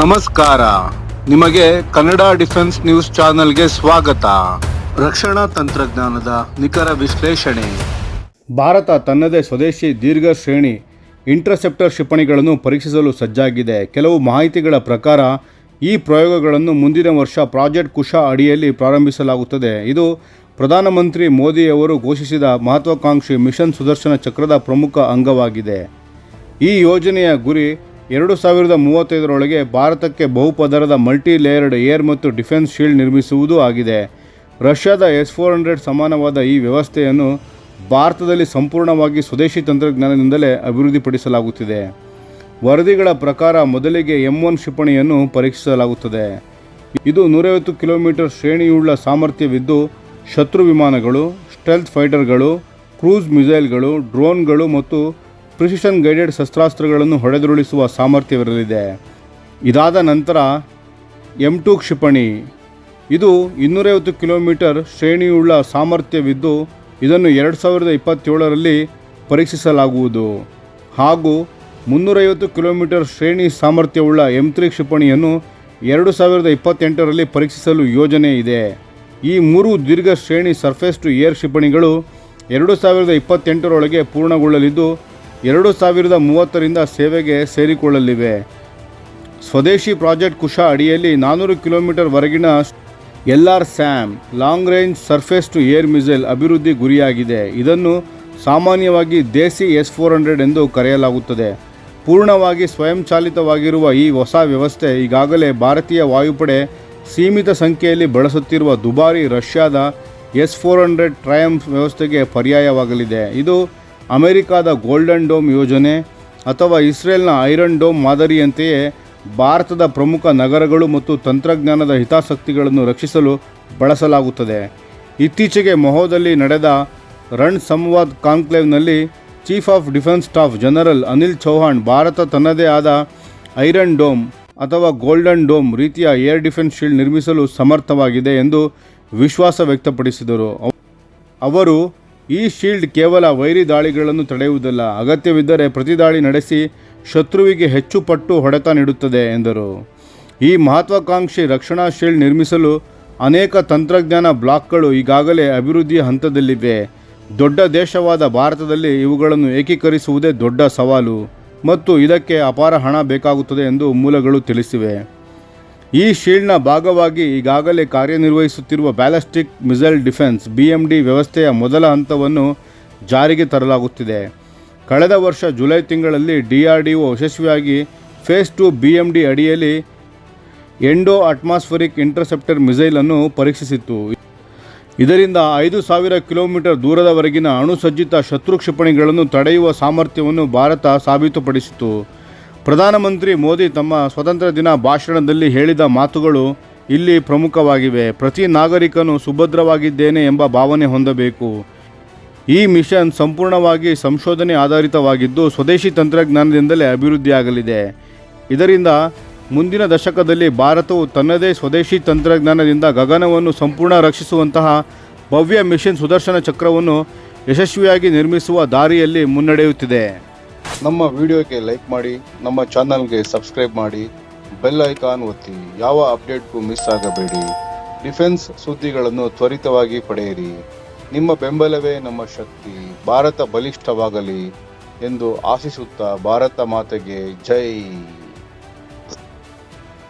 ನಮಸ್ಕಾರ, ನಿಮಗೆ Kannada defence news ಚಾನೆಲ್ಗೆ ಸ್ವಾಗತ. ರಕ್ಷಣಾ ತಂತ್ರಜ್ಞಾನದ ನಿಖರ ವಿಶ್ಲೇಷಣೆ. ಭಾರತ ತನ್ನದೇ ಸ್ವದೇಶಿ ದೀರ್ಘ ಶ್ರೇಣಿ ಇಂಟರ್ಸೆಪ್ಟರ್ ಕ್ಷಿಪಣಿಗಳನ್ನು ಪರೀಕ್ಷಿಸಲು ಸಜ್ಜಾಗಿದೆ. ಕೆಲವು ಮಾಹಿತಿಗಳ ಪ್ರಕಾರ ಈ ಪ್ರಯೋಗಗಳನ್ನು ಮುಂದಿನ ವರ್ಷ ಪ್ರಾಜೆಕ್ಟ್ ಕುಶ ಅಡಿಯಲ್ಲಿ ಪ್ರಾರಂಭಿಸಲಾಗುತ್ತದೆ. ಇದು ಪ್ರಧಾನಮಂತ್ರಿ ಮೋದಿಯವರು ಘೋಷಿಸಿದ ಮಹತ್ವಾಕಾಂಕ್ಷಿ ಮಿಷನ್ ಸುದರ್ಶನ ಚಕ್ರದ ಪ್ರಮುಖ ಅಂಗವಾಗಿದೆ. ಈ ಯೋಜನೆಯ ಗುರಿ 2035ರೊಳಗೆ ಭಾರತಕ್ಕೆ ಬಹುಪದರದ ಮಲ್ಟಿ ಲೇಯರ್ಡ್ ಏರ್ ಮತ್ತು ಡಿಫೆನ್ಸ್ ಶೀಲ್ಡ್ ನಿರ್ಮಿಸುವುದೂ ಆಗಿದೆ. ರಷ್ಯಾದ S-400 ಸಮಾನವಾದ ಈ ವ್ಯವಸ್ಥೆಯನ್ನು ಭಾರತದಲ್ಲಿ ಸಂಪೂರ್ಣವಾಗಿ ಸ್ವದೇಶಿ ತಂತ್ರಜ್ಞಾನದಿಂದಲೇ ಅಭಿವೃದ್ಧಿಪಡಿಸಲಾಗುತ್ತಿದೆ. ವರದಿಗಳ ಪ್ರಕಾರ ಮೊದಲಿಗೆ M1 ಕ್ಷಿಪಣಿಯನ್ನು ಪರೀಕ್ಷಿಸಲಾಗುತ್ತದೆ. ಇದು 150 ಕಿಲೋಮೀಟರ್ ಶ್ರೇಣಿಯುಳ್ಳ ಸಾಮರ್ಥ್ಯವಿದ್ದು, ಶತ್ರು ವಿಮಾನಗಳು, ಸ್ಟೆಲ್ತ್ ಫೈಟರ್ಗಳು, ಕ್ರೂಸ್ ಮಿಸೈಲ್ಗಳು, ಡ್ರೋನ್ಗಳು ಮತ್ತು ಪ್ರಿಸಿಷನ್ ಗೈಡೆಡ್ ಶಸ್ತ್ರಾಸ್ತ್ರಗಳನ್ನು ಹೊಡೆದುರುಳಿಸುವ ಸಾಮರ್ಥ್ಯವಿರಲಿದೆ. ಇದಾದ ನಂತರ M2 ಕ್ಷಿಪಣಿ. ಇದು 250 ಕಿಲೋಮೀಟರ್ ಶ್ರೇಣಿಯುಳ್ಳ ಸಾಮರ್ಥ್ಯವಿದ್ದು, ಇದನ್ನು 2027ರಲ್ಲಿ ಪರೀಕ್ಷಿಸಲಾಗುವುದು. ಹಾಗೂ 350 ಕಿಲೋಮೀಟರ್ ಶ್ರೇಣಿ ಸಾಮರ್ಥ್ಯವುಳ್ಳ M3 ಕ್ಷಿಪಣಿಯನ್ನು 2028ರಲ್ಲಿ ಪರೀಕ್ಷಿಸಲು ಯೋಜನೆ ಇದೆ. ಈ ಮೂರು ದೀರ್ಘ ಶ್ರೇಣಿ ಸರ್ಫೇಸ್ ಟು ಏರ್ ಕ್ಷಿಪಣಿಗಳು 2028ರೊಳಗೆ ಪೂರ್ಣಗೊಳ್ಳಲಿದ್ದು, 2030ರಿಂದ ಸೇವೆಗೆ ಸೇರಿಕೊಳ್ಳಲಿವೆ. ಸ್ವದೇಶಿ ಪ್ರಾಜೆಕ್ಟ್ ಕುಶ ಅಡಿಯಲ್ಲಿ 400 ಕಿಲೋಮೀಟರ್ ವರೆಗಿನ LRSAM long range surface to air missile ಅಭಿವೃದ್ಧಿ ಗುರಿಯಾಗಿದೆ. ಇದನ್ನು ಸಾಮಾನ್ಯವಾಗಿ ದೇಸಿ S-400 ಎಂದು ಕರೆಯಲಾಗುತ್ತದೆ. ಪೂರ್ಣವಾಗಿ ಸ್ವಯಂಚಾಲಿತವಾಗಿರುವ ಈ ಹೊಸ ವ್ಯವಸ್ಥೆ ಈಗಾಗಲೇ ಭಾರತೀಯ ವಾಯುಪಡೆ ಸೀಮಿತ ಸಂಖ್ಯೆಯಲ್ಲಿ ಬಳಸುತ್ತಿರುವ ದುಬಾರಿ ರಷ್ಯಾದ S-400 ಟ್ರಯಂಫ್ ವ್ಯವಸ್ಥೆಗೆ ಪರ್ಯಾಯವಾಗಲಿದೆ. ಇದು ಅಮೆರಿಕಾದ ಗೋಲ್ಡನ್ ಡೋಮ್ ಯೋಜನೆ ಅಥವಾ ಇಸ್ರೇಲ್ನ ಐರನ್ ಡೋಮ್ ಮಾದರಿಯಂತೆಯೇ ಭಾರತದ ಪ್ರಮುಖ ನಗರಗಳು ಮತ್ತು ತಂತ್ರಜ್ಞಾನದ ಹಿತಾಸಕ್ತಿಗಳನ್ನು ರಕ್ಷಿಸಲು ಬಳಸಲಾಗುತ್ತದೆ. ಇತ್ತೀಚೆಗೆ ಮಹೋದಲ್ಲಿ ನಡೆದ ರಣ್ ಸಂವಾದ್ ಕಾನ್ಕ್ಲೇವ್ನಲ್ಲಿ chief of defence staff general Anil Chauhan Bharat ತನ್ನದೇ ಆದ ಐರನ್ ಡೋಮ್ ಅಥವಾ ಗೋಲ್ಡನ್ ಡೋಮ್ ರೀತಿಯ ಏರ್ ಡಿಫೆನ್ಸ್ ಶೀಲ್ಡ್ ನಿರ್ಮಿಸಲು ಸಮರ್ಥವಾಗಿದೆ ಎಂದು ವಿಶ್ವಾಸ ವ್ಯಕ್ತಪಡಿಸಿದರು. ಅವರು ಈ ಶೀಲ್ಡ್ ಕೇವಲ ವೈರಿ ದಾಳಿಗಳನ್ನು ತಡೆಯುವುದಲ್ಲ, ಅಗತ್ಯವಿದ್ದರೆ ಪ್ರತಿದಾಳಿ ನಡೆಸಿ ಶತ್ರುವಿಗೆ ಹೆಚ್ಚು ಪಟ್ಟು ಹೊಡೆತ ನೀಡುತ್ತದೆ ಎಂದರು. ಈ ಮಹತ್ವಾಕಾಂಕ್ಷಿ ರಕ್ಷಣಾ ಶೀಲ್ಡ್ ನಿರ್ಮಿಸಲು ಅನೇಕ ತಂತ್ರಜ್ಞಾನ ಬ್ಲಾಕ್ಗಳು ಈಗಾಗಲೇ ಅಭಿವೃದ್ಧಿಯ ಹಂತದಲ್ಲಿವೆ. ದೊಡ್ಡ ದೇಶವಾದ ಭಾರತದಲ್ಲಿ ಇವುಗಳನ್ನು ಏಕೀಕರಿಸುವುದೇ ದೊಡ್ಡ ಸವಾಲು ಮತ್ತು ಇದಕ್ಕೆ ಅಪಾರ ಹಣ ಬೇಕಾಗುತ್ತದೆ ಎಂದು ಮೂಲಗಳು ತಿಳಿಸಿವೆ. ಈ ಶೀಲ್ಡ್ನ ಭಾಗವಾಗಿ ಈಗಾಗಲೇ ಕಾರ್ಯನಿರ್ವಹಿಸುತ್ತಿರುವ ಬ್ಯಾಲಿಸ್ಟಿಕ್ ಮಿಸೈಲ್ ಡಿಫೆನ್ಸ್ BMD ವ್ಯವಸ್ಥೆಯ ಮೊದಲ ಹಂತವನ್ನು ಜಾರಿಗೆ ತರಲಾಗುತ್ತಿದೆ. ಕಳೆದ ವರ್ಷ ಜುಲೈ ತಿಂಗಳಲ್ಲಿ DRDO ಯಶಸ್ವಿಯಾಗಿ ಫೇಸ್ 2 BMD ಅಡಿಯಲ್ಲಿ ಎಂಡೋ ಅಟ್ಮಾಸ್ಫರಿಕ್ ಇಂಟರ್ಸೆಪ್ಟರ್ ಮಿಸೈಲನ್ನು ಪರೀಕ್ಷಿಸಿತ್ತು. ಇದರಿಂದ 5000 ಕಿಲೋಮೀಟರ್ ದೂರದವರೆಗಿನ ಅಣುಸಜ್ಜಿತ ಶತ್ರು ಕ್ಷಿಪಣಿಗಳನ್ನು ತಡೆಯುವ ಸಾಮರ್ಥ್ಯವನ್ನು ಭಾರತ ಸಾಬೀತುಪಡಿಸಿತು. ಪ್ರಧಾನಮಂತ್ರಿ ಮೋದಿ ತಮ್ಮ ಸ್ವತಂತ್ರ ದಿನ ಭಾಷಣದಲ್ಲಿ ಹೇಳಿದ ಮಾತುಗಳು ಇಲ್ಲಿ ಪ್ರಮುಖವಾಗಿವೆ. ಪ್ರತಿ ನಾಗರಿಕನು ಸುಭದ್ರವಾಗಿದ್ದೇನೆ ಎಂಬ ಭಾವನೆ ಹೊಂದಬೇಕು. ಈ ಮಿಷನ್ ಸಂಪೂರ್ಣವಾಗಿ ಸಂಶೋಧನೆ ಆಧಾರಿತವಾಗಿದ್ದು, ಸ್ವದೇಶಿ ತಂತ್ರಜ್ಞಾನದಿಂದಲೇ ಅಭಿವೃದ್ಧಿಯಾಗಲಿದೆ. ಇದರಿಂದ ಮುಂದಿನ ದಶಕದಲ್ಲಿ ಭಾರತವು ತನ್ನದೇ ಸ್ವದೇಶಿ ತಂತ್ರಜ್ಞಾನದಿಂದ ಗಗನವನ್ನು ಸಂಪೂರ್ಣ ರಕ್ಷಿಸುವಂತಹ ಭವ್ಯ ಮಿಷನ್ ಸುದರ್ಶನ ಚಕ್ರವನ್ನು ಯಶಸ್ವಿಯಾಗಿ ನಿರ್ಮಿಸುವ ದಾರಿಯಲ್ಲಿ ಮುನ್ನಡೆಯುತ್ತಿದೆ. ನಮ್ಮ ವಿಡಿಯೋಗೆ ಲೈಕ್ ಮಾಡಿ, ನಮ್ಮ ಚಾನಲ್ಗೆ ಸಬ್ಸ್ಕ್ರೈಬ್ ಮಾಡಿ, ಬೆಲ್ ಐಕಾನ್ ಒತ್ತಿ. ಯಾವ ಅಪ್ಡೇಟ್ಗೂ ಮಿಸ್ ಆಗಬೇಡಿ. ಡಿಫೆನ್ಸ್ ಸುದ್ದಿಗಳನ್ನು ತ್ವರಿತವಾಗಿ ಪಡೆಯಿರಿ. ನಿಮ್ಮ ಬೆಂಬಲವೇ ನಮ್ಮ ಶಕ್ತಿ. ಭಾರತ ಬಲಿಷ್ಠವಾಗಲಿ ಎಂದು ಆಶಿಸುತ್ತಾ ಭಾರತ ಮಾತೆಗೆ ಜೈ.